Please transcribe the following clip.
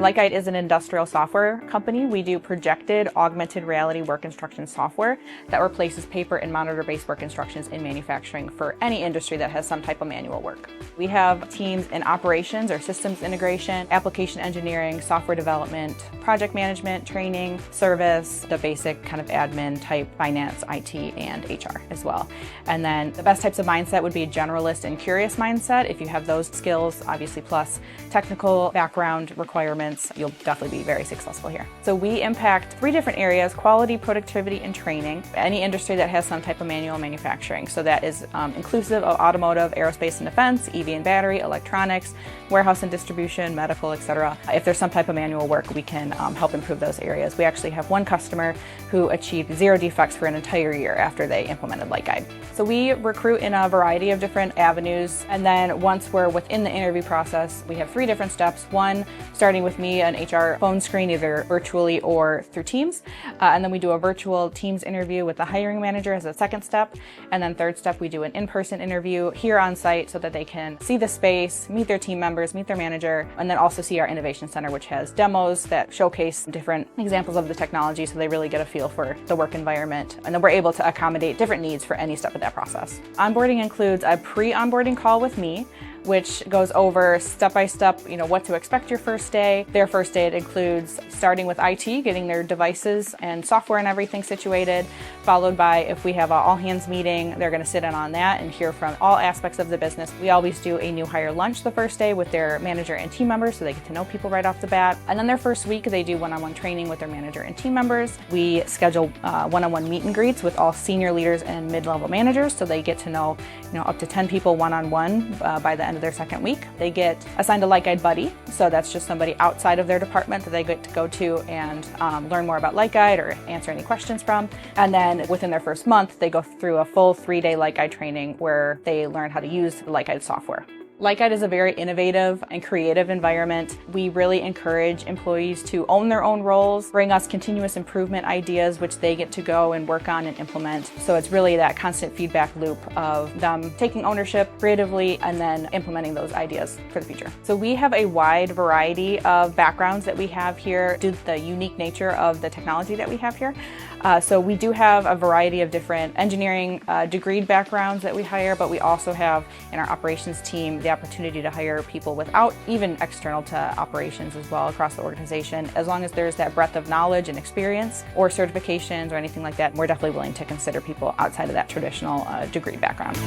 LightGuide is an industrial software company. We do projected augmented reality work instruction software that replaces paper and monitor-based work instructions in manufacturing for any industry that has some type of manual work. We have teams in operations or systems integration, application engineering, software development, project management, training, service, the basic kind of admin type, finance, IT, and HR as well. And then the best types of mindset would be a generalist and curious mindset. If you have those skills, obviously plus technical background requirements, you'll definitely be very successful here. So we impact 3 different areas: quality, productivity, and training. Any industry that has some type of manual manufacturing. So that is inclusive of automotive, aerospace and defense, EV and battery, electronics, warehouse and distribution, medical, etc. If there's some type of manual work, we can help improve those areas. We actually have one customer who achieved 0 defects for an entire year after they implemented LightGuide. So we recruit in a variety of different avenues, and then once we're within the interview process, we have 3 different steps. One, starting with me, an HR phone screen, either virtually or through Teams, and then we do a virtual Teams interview with the hiring manager as a second step, and then third step, we do an in-person interview here on site so that they can see the space, meet their team members, meet their manager, and then also see our innovation center, which has demos that showcase different examples of the technology so they really get a feel for the work environment, and then we're able to accommodate different needs for any step of that process. Onboarding includes a pre-onboarding call with me, which goes over step-by-step, what to expect your first day. Their first day, it includes starting with IT, getting their devices and software and everything situated, followed by, if we have an all-hands meeting, they're going to sit in on that and hear from all aspects of the business. We always do a new hire lunch the first day with their manager and team members so they get to know people right off the bat. And then their first week, they do one-on-one training with their manager and team members. We schedule one-on-one meet and greets with all senior leaders and mid-level managers so they get to know, up to 10 people one-on-one by the end of their second week. They get assigned a LightGuide buddy, so that's just somebody outside of their department that they get to go to and learn more about LightGuide or answer any questions from. And then within their first month, they go through a full 3-day LightGuide training where they learn how to use the LightGuide software. LightGuide is a very innovative and creative environment. We really encourage employees to own their own roles, bring us continuous improvement ideas, which they get to go and work on and implement. So it's really that constant feedback loop of them taking ownership creatively and then implementing those ideas for the future. So we have a wide variety of backgrounds that we have here due to the unique nature of the technology that we have here. So we do have a variety of different engineering degreed backgrounds that we hire, but we also have in our operations team the opportunity to hire people without even external to operations as well across the organization. As long as there's that breadth of knowledge and experience or certifications or anything like that, we're definitely willing to consider people outside of that traditional degree background.